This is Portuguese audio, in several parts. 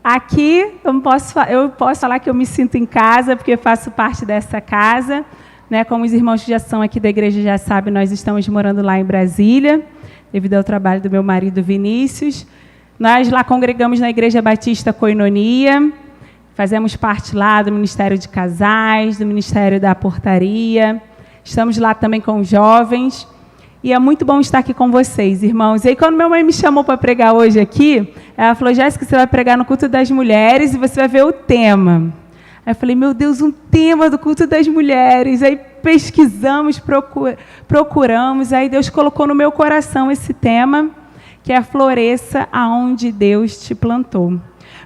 Aqui eu posso falar que eu me sinto em casa, porque faço parte dessa casa. Né? Como os irmãos que já são aqui da igreja já sabem, nós estamos morando lá em Brasília, devido ao trabalho do meu marido Vinícius. Nós lá congregamos na Igreja Batista Koinonia, fazemos parte lá do Ministério de Casais, do Ministério da Portaria. Estamos lá também com os jovens. E é muito bom estar aqui com vocês, irmãos. E aí, quando minha mãe me chamou para pregar hoje aqui, ela falou: Jéssica, você vai pregar no culto das mulheres e você vai ver o tema. Aí eu falei: meu Deus, um tema do culto das mulheres. Aí pesquisamos, procuramos. Aí Deus colocou no meu coração esse tema, que é: floresça aonde Deus te plantou.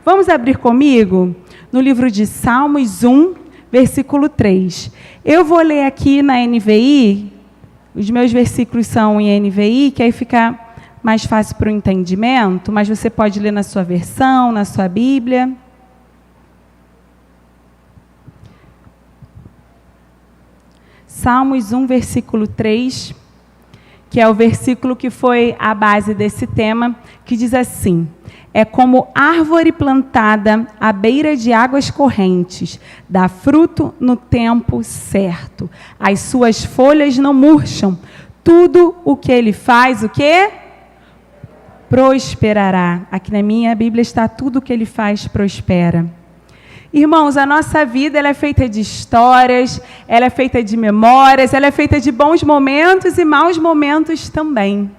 Vamos abrir comigo no livro de Salmos 1, versículo 3. Eu vou ler aqui na NVI. Os meus versículos são em NVI, que aí fica mais fácil para o entendimento, mas você pode ler na sua versão, na sua Bíblia. Salmos 1, versículo 3, que é o versículo que foi a base desse tema, que diz assim: é como árvore plantada à beira de águas correntes, dá fruto no tempo certo. As suas folhas não murcham. Tudo o que ele faz, o quê? Prosperará. Aqui na minha Bíblia está: tudo o que ele faz prospera. Irmãos, a nossa vida ela é feita de histórias, ela é feita de memórias, ela é feita de bons momentos e maus momentos também.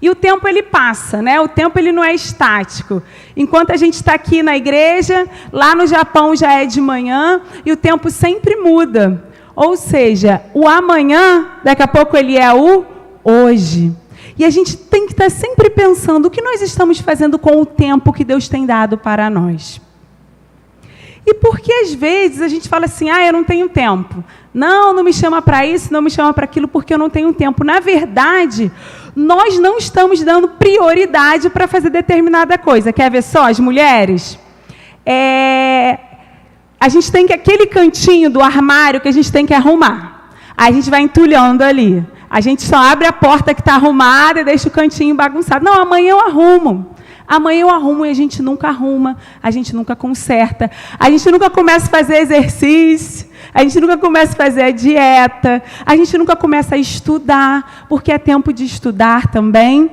E o tempo ele passa, né? O tempo ele não é estático. Enquanto a gente está aqui na igreja, lá no Japão já é de manhã e o tempo sempre muda. Ou seja, o amanhã, daqui a pouco ele é o hoje. E a gente tem que estar sempre pensando o que nós estamos fazendo com o tempo que Deus tem dado para nós. E porque às vezes a gente fala assim: eu não tenho tempo. Não me chama para isso, não me chama para aquilo, porque eu não tenho tempo. Na verdade, nós não estamos dando prioridade para fazer determinada coisa. Quer ver só, as mulheres? A gente tem que aquele cantinho do armário que a gente tem que arrumar. Aí a gente vai entulhando ali. A gente só abre a porta que está arrumada e deixa o cantinho bagunçado. Não, amanhã eu arrumo. Amanhã eu arrumo, e a gente nunca arruma, a gente nunca conserta, a gente nunca começa a fazer exercício, a gente nunca começa a fazer a dieta, a gente nunca começa a estudar, porque é tempo de estudar também.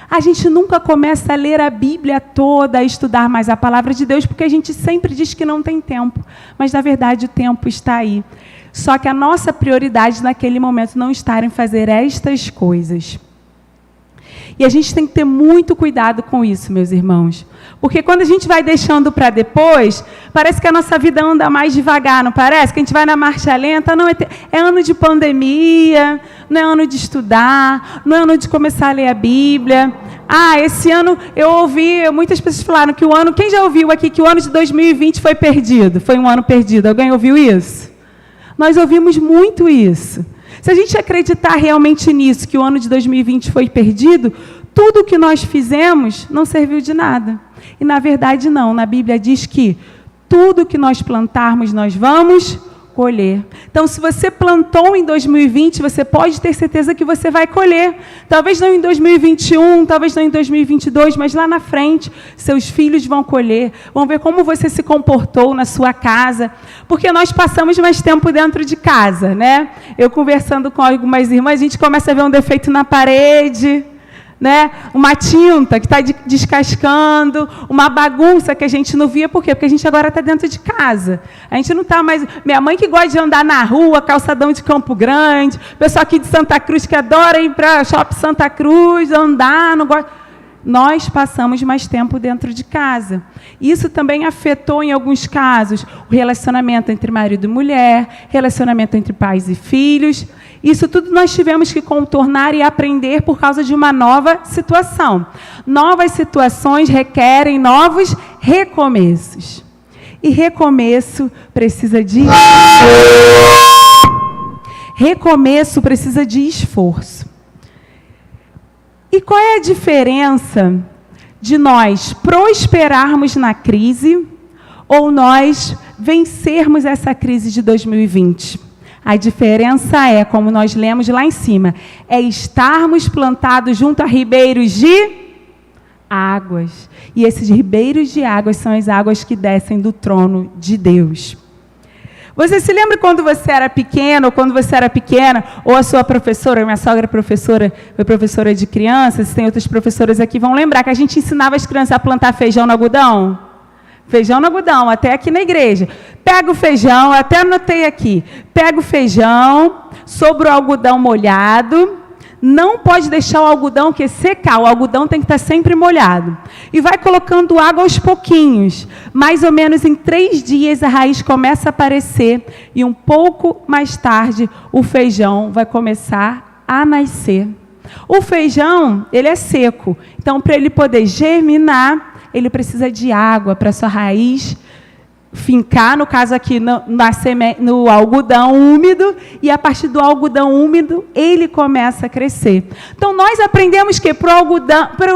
A gente nunca começa a ler a Bíblia toda, a estudar mais a palavra de Deus, porque a gente sempre diz que não tem tempo, mas na verdade o tempo está aí. Só que a nossa prioridade naquele momento não está em fazer estas coisas. E a gente tem que ter muito cuidado com isso, meus irmãos. Porque quando a gente vai deixando para depois, parece que a nossa vida anda mais devagar, não parece? Que a gente vai na marcha lenta. Não, é ano de pandemia, não é ano de estudar, não é ano de começar a ler a Bíblia. Esse ano eu ouvi, muitas pessoas falaram que o ano... Quem já ouviu aqui que o ano de 2020 foi perdido? Foi um ano perdido. Alguém ouviu isso? Nós ouvimos muito isso. Se a gente acreditar realmente nisso, que o ano de 2020 foi perdido, tudo o que nós fizemos não serviu de nada. E, na verdade, não. Na Bíblia diz que tudo o que nós plantarmos, nós vamos colher. Então, se você plantou em 2020, você pode ter certeza que você vai colher. Talvez não em 2021, talvez não em 2022, mas lá na frente, seus filhos vão colher, vão ver como você se comportou na sua casa, porque nós passamos mais tempo dentro de casa, né? Eu conversando com algumas irmãs, a gente começa a ver um defeito na parede, né? Uma tinta que está descascando, uma bagunça que a gente não via. Por quê? Porque a gente agora está dentro de casa. A gente não está mais... Minha mãe que gosta de andar na rua, calçadão de Campo Grande, pessoal aqui de Santa Cruz que adora ir para o Shopping Santa Cruz, andar, não gosta... Nós passamos mais tempo dentro de casa. Isso também afetou, em alguns casos, o relacionamento entre marido e mulher, relacionamento entre pais e filhos. Isso tudo nós tivemos que contornar e aprender por causa de uma nova situação. Novas situações requerem novos recomeços. E recomeço precisa de... Recomeço precisa de esforço. E qual é a diferença de nós prosperarmos na crise ou nós vencermos essa crise de 2020? A diferença é, como nós lemos lá em cima, é estarmos plantados junto a ribeiros de águas. E esses ribeiros de águas são as águas que descem do trono de Deus. Você se lembra quando você era pequeno, ou quando você era pequena, ou a sua professora, minha sogra foi professora de crianças, tem outras professoras aqui, vão lembrar que a gente ensinava as crianças a plantar feijão no algodão? Feijão no algodão, até aqui na igreja. Pega o feijão, até anotei aqui, pega o feijão sobre o algodão molhado, não pode deixar o algodão secar, o algodão tem que estar sempre molhado. E vai colocando água aos pouquinhos. Mais ou menos em 3 dias a raiz começa a aparecer e um pouco mais tarde o feijão vai começar a nascer. O feijão, ele é seco, então para ele poder germinar, ele precisa de água para sua raiz fincar, no caso aqui, no algodão úmido, e a partir do algodão úmido, ele começa a crescer. Então, nós aprendemos que para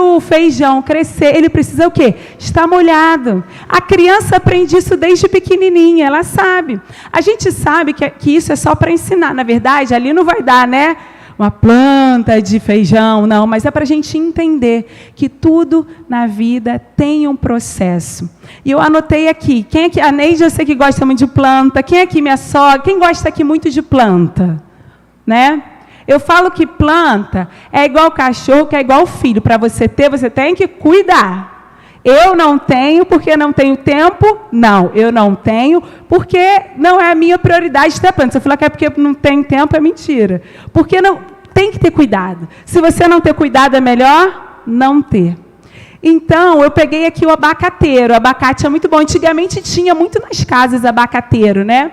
o feijão crescer, ele precisa o quê? Estar molhado. A criança aprende isso desde pequenininha, ela sabe. A gente sabe que isso é só para ensinar. Na verdade, ali não vai dar, né? Uma planta de feijão, não, mas é para a gente entender que tudo na vida tem um processo. E eu anotei aqui, quem aqui, a Neide eu sei que gosta muito de planta, quem aqui, minha sogra, quem gosta aqui muito de planta? Né? Eu falo que planta é igual cachorro, que é igual filho, para você ter, você tem que cuidar. Eu não tenho porque não tenho tempo? Não, eu não tenho porque não é a minha prioridade ter planta. Se eu falar que é porque não tem tempo, é mentira. Porque não tem que ter cuidado. Se você não ter cuidado, é melhor não ter. Então, eu peguei aqui o abacateiro. O abacate é muito bom. Antigamente tinha muito nas casas abacateiro, né?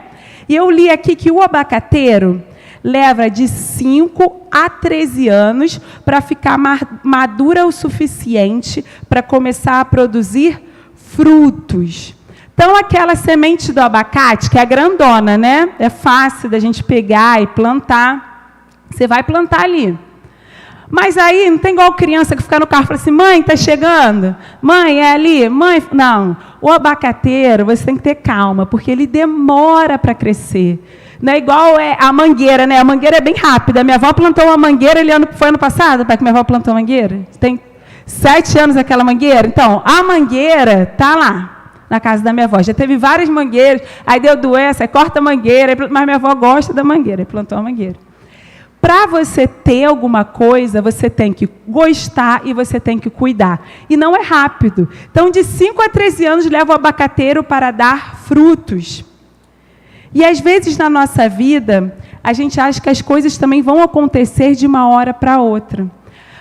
E eu li aqui que o abacateiro leva de 5 a 13 anos para ficar madura o suficiente para começar a produzir frutos. Então, aquela semente do abacate, que é grandona, né? É fácil da gente pegar e plantar. Você vai plantar ali. Mas aí, não tem igual criança que fica no carro e fala assim, mãe, está chegando? Mãe, é ali? Mãe, não. O abacateiro, você tem que ter calma, porque ele demora para crescer. Não é igual a mangueira, né? A mangueira é bem rápida. Minha avó plantou uma mangueira, foi ano passado, pai, que minha avó plantou uma mangueira? Tem 7 anos aquela mangueira. Então, a mangueira está lá, na casa da minha avó. Já teve várias mangueiras, aí deu doença, aí corta a mangueira, mas minha avó gosta da mangueira, e plantou a mangueira. Para você ter alguma coisa, você tem que gostar e você tem que cuidar. E não é rápido. Então, de 5 a 13 anos, leva o abacateiro para dar frutos. E, às vezes, na nossa vida, a gente acha que as coisas também vão acontecer de uma hora para outra.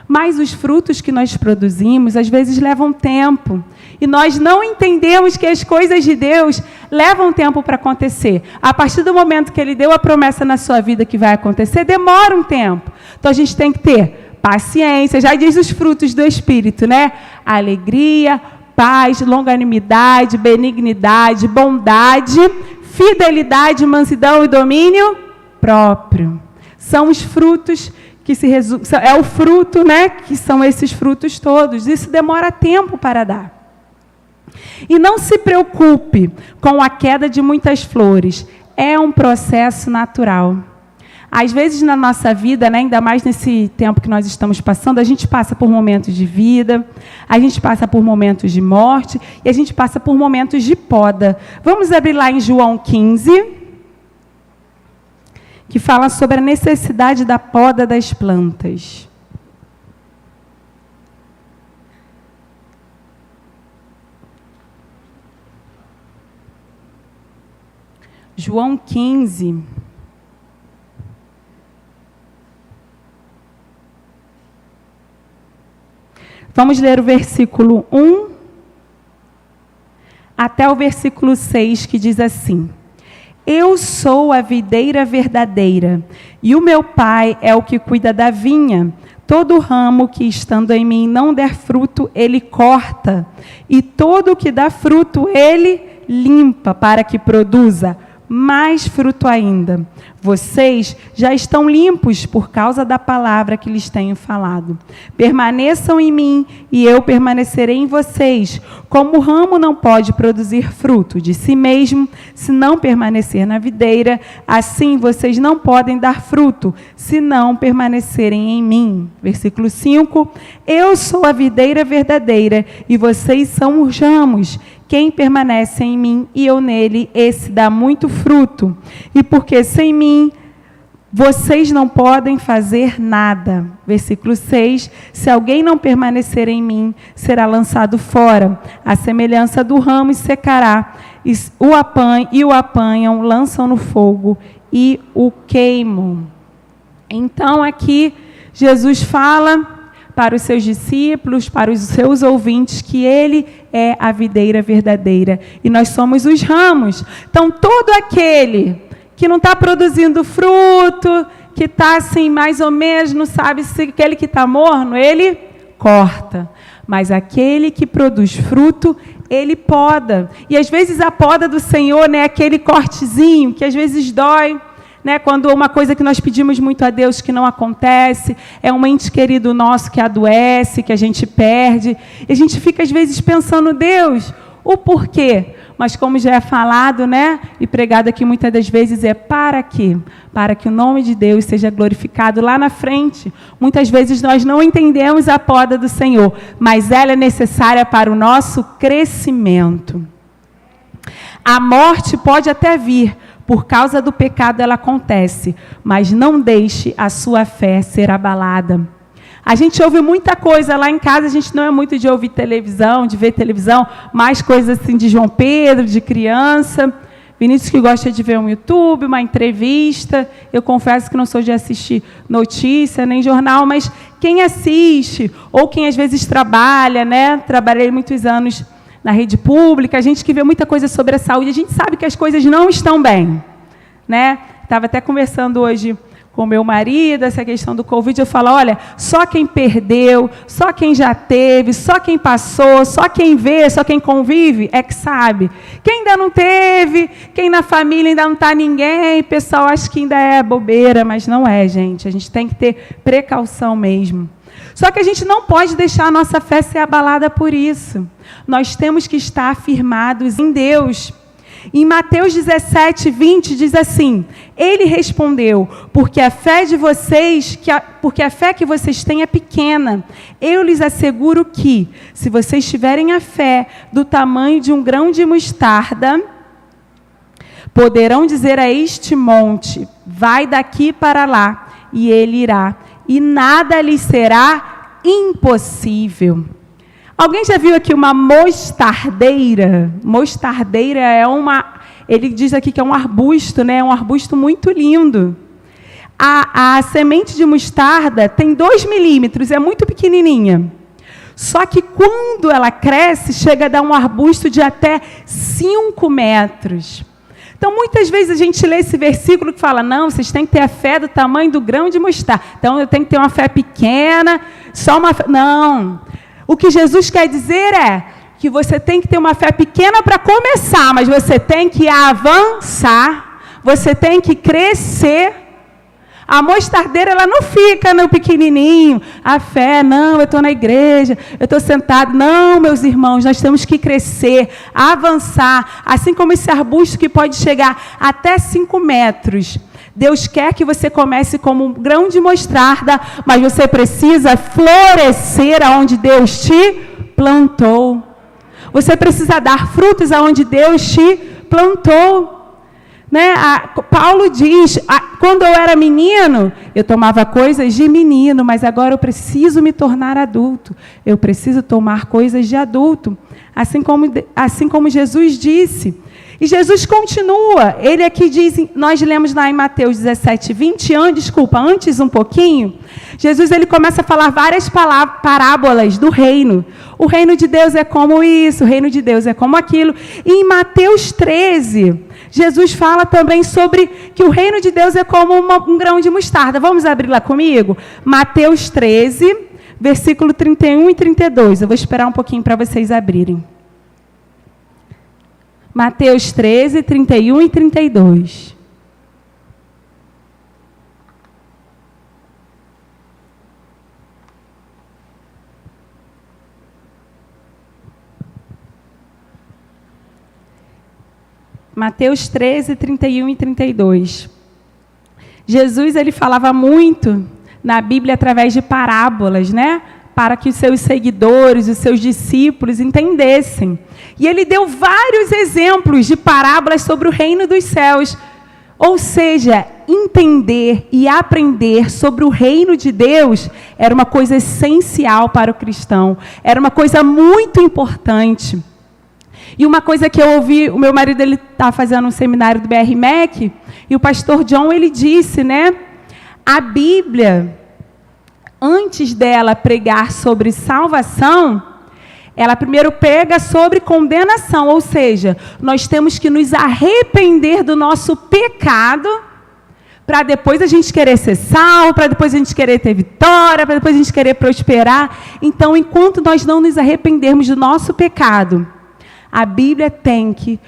Mas os frutos que nós produzimos, às vezes, levam tempo. E nós não entendemos que as coisas de Deus levam tempo para acontecer. A partir do momento que Ele deu a promessa na sua vida que vai acontecer, demora um tempo. Então, a gente tem que ter paciência. Já diz os frutos do Espírito, né? Alegria, paz, longanimidade, benignidade, bondade, fidelidade, mansidão e domínio próprio. São os frutos que se resumem, é o fruto, né, que são esses frutos todos. Isso demora tempo para dar. E não se preocupe com a queda de muitas flores. É um processo natural. Às vezes na nossa vida, né, ainda mais nesse tempo que nós estamos passando, a gente passa por momentos de vida, a gente passa por momentos de morte e a gente passa por momentos de poda. Vamos abrir lá em João 15, que fala sobre a necessidade da poda das plantas. João 15. Vamos ler o versículo 1 até o versículo 6, que diz assim: Eu sou a videira verdadeira, e o meu Pai é o que cuida da vinha. Todo ramo que, estando em mim, não der fruto, ele corta, e todo o que dá fruto, ele limpa, para que produza mais fruto ainda. Vocês já estão limpos por causa da palavra que lhes tenho falado. Permaneçam em mim e eu permanecerei em vocês. Como o ramo não pode produzir fruto de si mesmo, se não permanecer na videira, assim vocês não podem dar fruto, se não permanecerem em mim. Versículo 5. Eu sou a videira verdadeira e vocês são os ramos. Quem permanece em mim e eu nele, esse dá muito fruto. E porque sem mim vocês não podem fazer nada. Versículo 6. Se alguém não permanecer em mim, será lançado fora. A semelhança do ramo e secará. O apanham, lançam no fogo e o queimam. Então aqui Jesus fala para os seus discípulos, para os seus ouvintes, que Ele é a videira verdadeira e nós somos os ramos. Então, todo aquele que não está produzindo fruto, que está assim, mais ou menos, não sabe se aquele que está morno, Ele corta. Mas aquele que produz fruto, Ele poda. E às vezes a poda do Senhor, né, aquele cortezinho que às vezes dói, né, quando uma coisa que nós pedimos muito a Deus que não acontece, é um ente querido nosso que adoece, que a gente perde, e a gente fica às vezes pensando, Deus, o porquê? Mas como já é falado, né, e pregado aqui muitas das vezes, é para quê? Para que o nome de Deus seja glorificado lá na frente. Muitas vezes nós não entendemos a poda do Senhor, mas ela é necessária para o nosso crescimento. A morte pode até vir, por causa do pecado ela acontece, mas não deixe a sua fé ser abalada. A gente ouve muita coisa lá em casa, a gente não é muito de ouvir televisão, de ver televisão, mais coisas assim de João Pedro, de criança. Vinícius que gosta de ver um YouTube, uma entrevista. Eu confesso que não sou de assistir notícia, nem jornal, mas quem assiste, ou quem às vezes trabalha, né? Trabalhei muitos anos na rede pública, a gente que vê muita coisa sobre a saúde, a gente sabe que as coisas não estão bem, né? Estava até conversando hoje com meu marido, essa questão do Covid, eu falo, olha, só quem perdeu, só quem já teve, só quem passou, só quem vê, só quem convive, é que sabe. Quem ainda não teve, quem na família ainda não está ninguém, pessoal, acho que ainda é bobeira, mas não é, gente. A gente tem que ter precaução mesmo. Só que a gente não pode deixar a nossa fé ser abalada por isso. Nós temos que estar afirmados em Deus. Em Mateus 17, 20, diz assim, ele respondeu, porque a fé que vocês têm é pequena. Eu lhes asseguro que, se vocês tiverem a fé do tamanho de um grão de mostarda, poderão dizer a este monte, vai daqui para lá, e ele irá. E nada lhes será impossível. Alguém já viu aqui uma mostardeira? Mostardeira é ele diz aqui que é um arbusto, né? É um arbusto muito lindo. A semente de mostarda tem 2 milímetros, é muito pequenininha. Só que quando ela cresce, chega a dar um arbusto de até 5 metros. Então, muitas vezes a gente lê esse versículo que fala, não, vocês têm que ter a fé do tamanho do grão de mostarda. Então, eu tenho que ter uma fé pequena, só uma fé. Não. O que Jesus quer dizer é que você tem que ter uma fé pequena para começar, mas você tem que avançar, você tem que crescer. A mostardeira, ela não fica no pequenininho. A fé, não, eu estou na igreja, eu estou sentado. Não, meus irmãos, nós temos que crescer, avançar. Assim como esse arbusto que pode chegar até 5 metros. Deus quer que você comece como um grão de mostarda, mas você precisa florescer aonde Deus te plantou. Você precisa dar frutos aonde Deus te plantou. Né? Paulo diz, quando eu era menino, eu tomava coisas de menino, mas agora eu preciso me tornar adulto. Eu preciso tomar coisas de adulto. Assim como Jesus disse. E Jesus continua. Ele aqui diz, nós lemos lá em Mateus 17, 20, antes um pouquinho, Jesus ele começa a falar várias parábolas do reino. O reino de Deus é como isso, o reino de Deus é como aquilo. E em Mateus 13... Jesus fala também sobre que o reino de Deus é como um grão de mostarda. Vamos abrir lá comigo? Mateus 13, versículo 31 e 32. Eu vou esperar um pouquinho para vocês abrirem. Mateus 13, 31 e 32. Mateus 13, 31 e 32. Jesus, ele falava muito na Bíblia através de parábolas, né? Para que os seus seguidores, os seus discípulos entendessem. E ele deu vários exemplos de parábolas sobre o reino dos céus. Ou seja, entender e aprender sobre o reino de Deus era uma coisa essencial para o cristão. Era uma coisa muito importante. E uma coisa que eu ouvi, o meu marido ele está fazendo um seminário do BR-MEC, e o pastor John, ele disse, né? A Bíblia, antes dela pregar sobre salvação, ela primeiro prega sobre condenação, ou seja, nós temos que nos arrepender do nosso pecado, para depois a gente querer ser salvo, para depois a gente querer ter vitória, para depois a gente querer prosperar. Então, enquanto nós não nos arrependermos do nosso pecado, a Bíblia tem que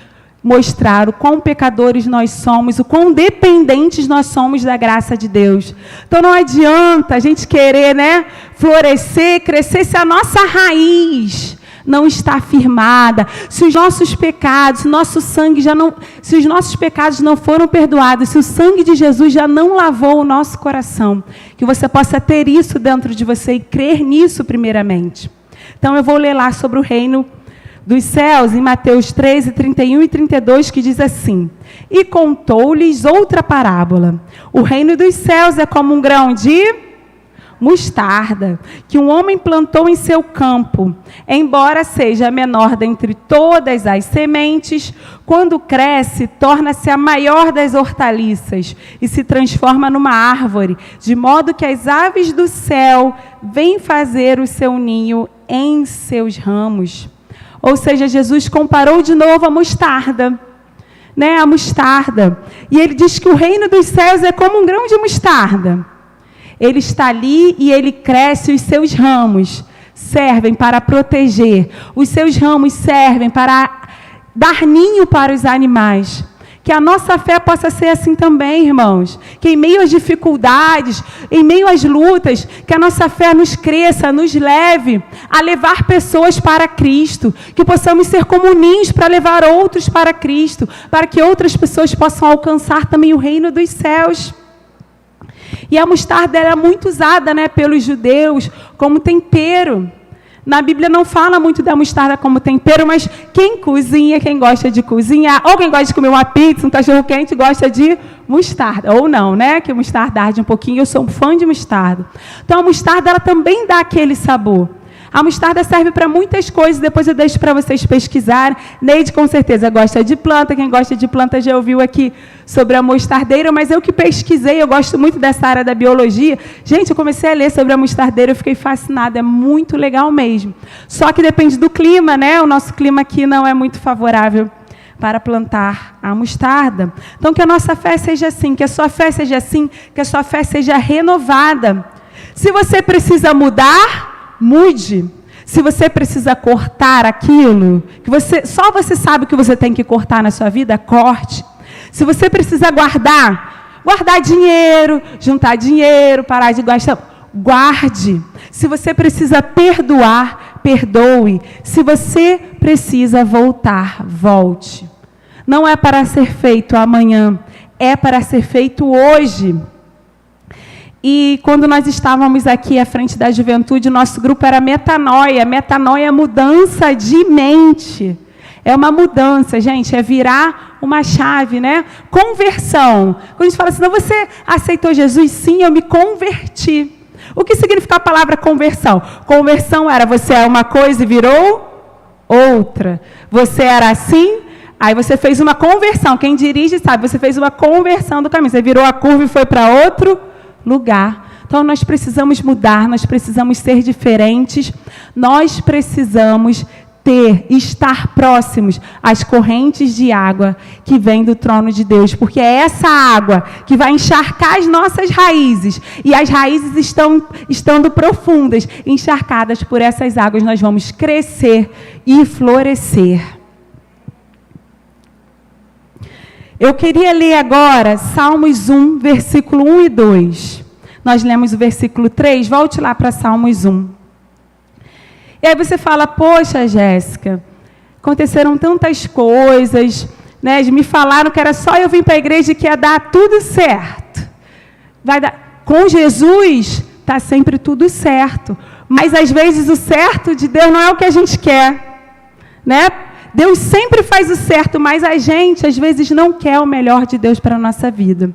mostrar o quão pecadores nós somos, o quão dependentes nós somos da graça de Deus. Então não adianta a gente querer, né, florescer, crescer, se a nossa raiz não está firmada, se os nossos pecados, se nosso sangue já não, se os nossos pecados não foram perdoados, se o sangue de Jesus já não lavou o nosso coração, que você possa ter isso dentro de você e crer nisso primeiramente. Então eu vou ler lá sobre o reino dos céus, em Mateus 13, 31 e 32, que diz assim: E contou-lhes outra parábola. O reino dos céus é como um grão de mostarda, que um homem plantou em seu campo. Embora seja a menor dentre todas as sementes, quando cresce, torna-se a maior das hortaliças e se transforma numa árvore, de modo que as aves do céu vêm fazer o seu ninho em seus ramos. Ou seja, Jesus comparou de novo a mostarda, né? A mostarda. E ele diz que o reino dos céus é como um grão de mostarda. Ele está ali e ele cresce, os seus ramos servem para proteger, os seus ramos servem para dar ninho para os animais. Que a nossa fé possa ser assim também, irmãos. Que em meio às dificuldades, em meio às lutas, que a nossa fé nos cresça, nos leve a levar pessoas para Cristo. Que possamos ser como ninhos para levar outros para Cristo, para que outras pessoas possam alcançar também o reino dos céus. E a mostarda era muito usada, né, pelos judeus como tempero. Na Bíblia não fala muito da mostarda como tempero, mas quem cozinha, quem gosta de cozinhar, ou quem gosta de comer uma pizza, um cachorro-quente, gosta de mostarda. Ou não, né? Que mostarda arde um pouquinho. Eu sou um fã de mostarda. Então, a mostarda, ela também dá aquele sabor. A mostarda serve para muitas coisas, depois eu deixo para vocês pesquisarem. Neide, com certeza, gosta de planta. Quem gosta de planta já ouviu aqui sobre a mostardeira, mas eu que pesquisei, eu gosto muito dessa área da biologia. Gente, eu comecei a ler sobre a mostardeira, eu fiquei fascinada, é muito legal mesmo. Só que depende do clima, né? O nosso clima aqui não é muito favorável para plantar a mostarda. Então, que a nossa fé seja assim, que a sua fé seja assim, que a sua fé seja renovada. Se você precisa mudar, mude. Se você precisa cortar aquilo, que só você sabe o que você tem que cortar na sua vida, corte. Se você precisa guardar dinheiro, juntar dinheiro, parar de gastar, guarde. Se você precisa perdoar, perdoe. Se você precisa voltar, volte. Não é para ser feito amanhã, é para ser feito hoje. E quando nós estávamos aqui à frente da juventude, nosso grupo era metanoia. Metanoia é mudança de mente. É uma mudança, gente, é virar uma chave, né? Conversão. Quando a gente fala assim, não, você aceitou Jesus? Sim, eu me converti. O que significa a palavra conversão? Conversão era você é uma coisa e virou outra. Você era assim, aí você fez uma conversão. Quem dirige sabe, você fez uma conversão do caminho. Você virou a curva e foi para outro lugar. Então, nós precisamos mudar, nós precisamos ser diferentes, nós precisamos estar próximos às correntes de água que vêm do trono de Deus, porque é essa água que vai encharcar as nossas raízes, e as raízes estando profundas, encharcadas por essas águas, nós vamos crescer e florescer. Eu queria ler agora Salmos 1, versículo 1 e 2. Nós lemos o versículo 3, volte lá para Salmos 1. E aí você fala, poxa, Jéssica, aconteceram tantas coisas, né? Me falaram que era só eu vir para a igreja que ia dar tudo certo. Vai dar. Com Jesus, está sempre tudo certo. Mas, às vezes, o certo de Deus não é o que a gente quer, né? Deus sempre faz o certo, mas a gente, às vezes, não quer o melhor de Deus para a nossa vida.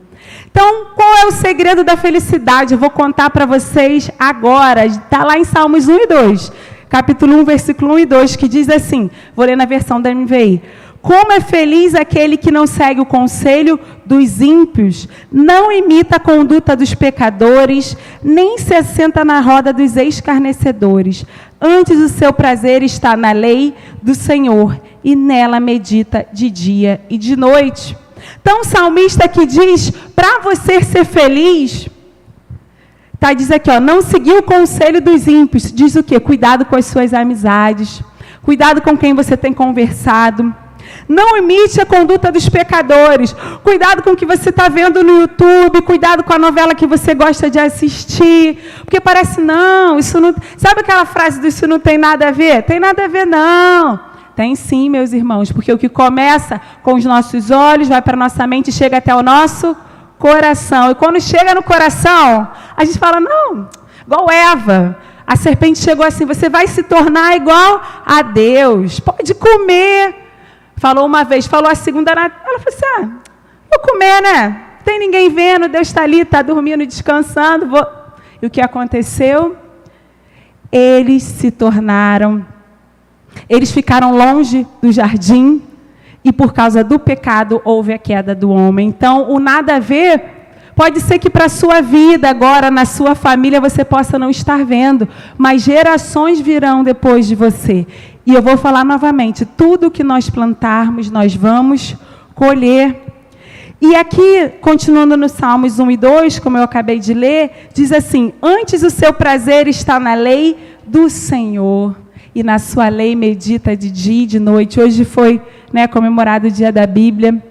Então, qual é o segredo da felicidade? Eu vou contar para vocês agora. Está lá em Salmos 1 e 2. Capítulo 1, versículo 1 e 2, que diz assim, vou ler na versão da NVI. Como é feliz aquele que não segue o conselho dos ímpios, não imita a conduta dos pecadores, nem se assenta na roda dos escarnecedores. Antes o seu prazer está na lei do Senhor, e nela medita de dia e de noite. Então o salmista aqui diz, para você ser feliz, diz aqui, não seguir o conselho dos ímpios. Diz o quê? Cuidado com as suas amizades, cuidado com quem você tem conversado. Não imite a conduta dos pecadores. Cuidado com o que você está vendo no YouTube. Cuidado com a novela que você gosta de assistir. Porque parece, não, isso não... Sabe aquela frase do isso não tem nada a ver? Tem nada a ver, não. Tem sim, meus irmãos. Porque o que começa com os nossos olhos, vai para a nossa mente e chega até o nosso coração. E quando chega no coração, a gente fala, não, igual Eva. A serpente chegou assim, você vai se tornar igual a Deus. Pode comer. Falou uma vez, falou a segunda, ela falou assim, vou comer, né? Não tem ninguém vendo, Deus está ali, está dormindo, descansando. E o que aconteceu? Eles ficaram longe do jardim e por causa do pecado houve a queda do homem. Então, o nada a ver, pode ser que para a sua vida agora, na sua família, você possa não estar vendo, mas gerações virão depois de você. E eu vou falar novamente, tudo que nós plantarmos, nós vamos colher. E aqui, continuando no Salmos 1 e 2, como eu acabei de ler, diz assim, antes o seu prazer está na lei do Senhor, e na sua lei medita de dia e de noite. Hoje foi, comemorado o dia da Bíblia.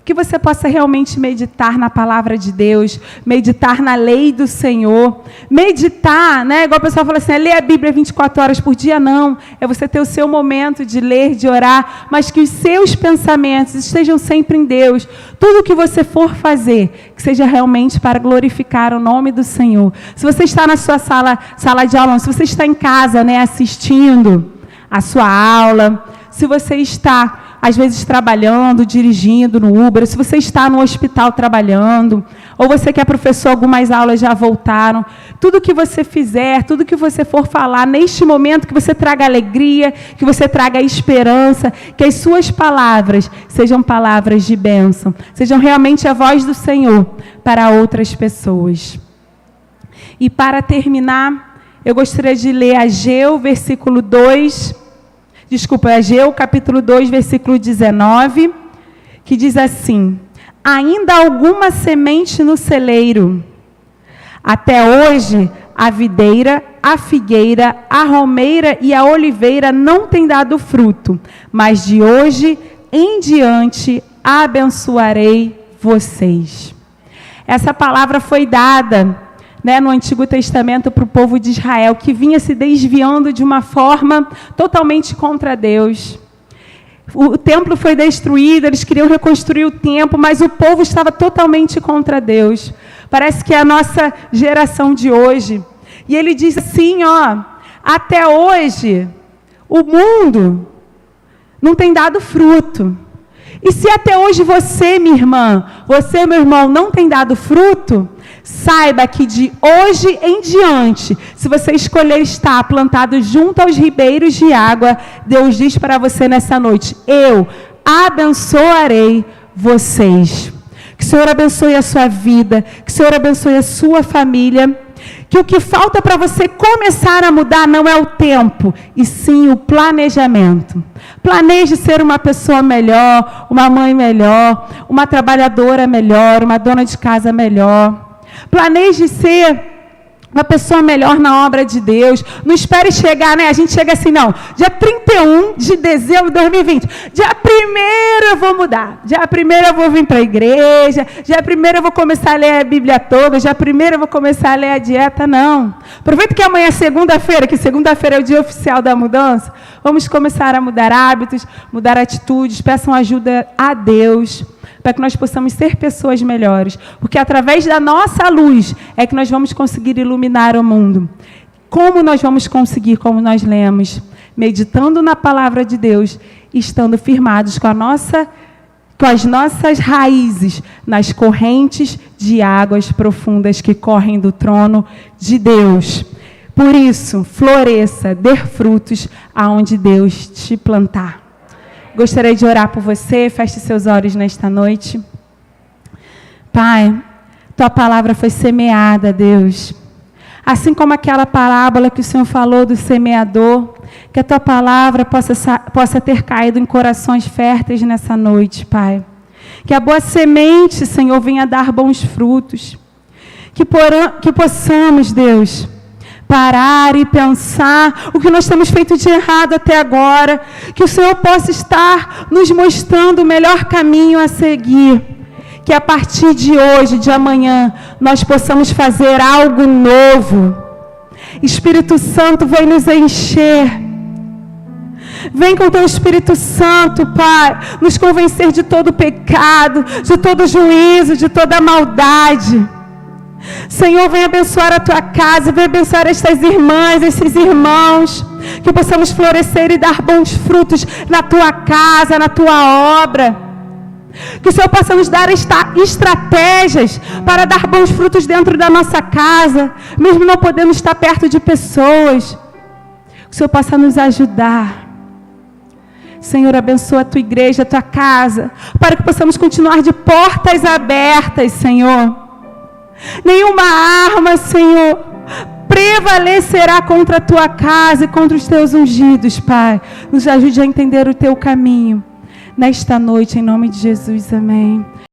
Que você possa realmente meditar na palavra de Deus, meditar na lei do Senhor, meditar, igual o pessoal fala assim, ler a Bíblia 24 horas por dia, não, é você ter o seu momento de ler, de orar, mas que os seus pensamentos estejam sempre em Deus, tudo que você for fazer, que seja realmente para glorificar o nome do Senhor. Se você está na sua sala de aula, se você está em casa, assistindo a sua aula, se você está às vezes trabalhando, dirigindo no Uber, se você está no hospital trabalhando, ou você que é professor, algumas aulas já voltaram, tudo que você fizer, tudo que você for falar, neste momento, que você traga alegria, que você traga esperança, que as suas palavras sejam palavras de bênção, sejam realmente a voz do Senhor para outras pessoas. E para terminar, eu gostaria de ler Ageu, Ageu, capítulo 2, versículo 19, que diz assim, ainda alguma semente no celeiro. Até hoje, a videira, a figueira, a romeira e a oliveira não têm dado fruto, mas de hoje em diante abençoarei vocês. Essa palavra foi dada no Antigo Testamento para o povo de Israel, que vinha se desviando de uma forma totalmente contra Deus. O templo foi destruído, eles queriam reconstruir o templo, mas o povo estava totalmente contra Deus. Parece que é a nossa geração de hoje. E ele diz assim, até hoje, o mundo não tem dado fruto. E se até hoje você, minha irmã, você, meu irmão, não tem dado fruto, saiba que de hoje em diante, se você escolher estar plantado junto aos ribeiros de água, Deus diz para você nessa noite, eu abençoarei vocês. Que o Senhor abençoe a sua vida, que o Senhor abençoe a sua família, que o que falta para você começar a mudar não é o tempo, e sim o planejamento. Planeje ser uma pessoa melhor, uma mãe melhor, uma trabalhadora melhor, uma dona de casa melhor. Planeje ser uma pessoa melhor na obra de Deus. Não espere chegar, né? A gente chega assim, não. Dia 31 de dezembro de 2020. Dia 1º eu vou mudar. Dia 1º eu vou vir para a igreja. Dia 1º eu vou começar a ler a Bíblia toda. Dia 1º eu vou começar a ler a dieta. Não. Aproveita que amanhã é segunda-feira, que segunda-feira é o dia oficial da mudança. Vamos começar a mudar hábitos, mudar atitudes. Peçam ajuda a Deus, para que nós possamos ser pessoas melhores. Porque através da nossa luz é que nós vamos conseguir iluminar o mundo. Como nós vamos conseguir? Como nós lemos, meditando na palavra de Deus, estando firmados com as nossas raízes nas correntes de águas profundas que correm do trono de Deus. Por isso, floresça, dê frutos aonde Deus te plantar. Gostaria de orar por você. Feche seus olhos nesta noite. Pai, tua palavra foi semeada, Deus. Assim como aquela parábola que o Senhor falou do semeador, que a tua palavra possa ter caído em corações férteis nessa noite, Pai. Que a boa semente, Senhor, venha dar bons frutos. Que possamos, Deus, parar e pensar o que nós temos feito de errado até agora, que o Senhor possa estar nos mostrando o melhor caminho a seguir, que a partir de hoje, de amanhã, nós possamos fazer algo novo. Espírito Santo, vem nos encher. Vem com o teu Espírito Santo, Pai, nos convencer de todo pecado, de todo juízo, de toda maldade. Senhor, vem abençoar a tua casa, vem abençoar estas irmãs, esses irmãos, que possamos florescer e dar bons frutos na tua casa, na tua obra. Que o Senhor possa nos dar estratégias para dar bons frutos dentro da nossa casa, mesmo não podendo estar perto de pessoas. Que o Senhor possa nos ajudar. Senhor, abençoa a tua igreja, a tua casa, para que possamos continuar de portas abertas, Senhor. Nenhuma arma, Senhor, prevalecerá contra a tua casa e contra os teus ungidos, Pai. Nos ajude a entender o teu caminho nesta noite, em nome de Jesus, amém.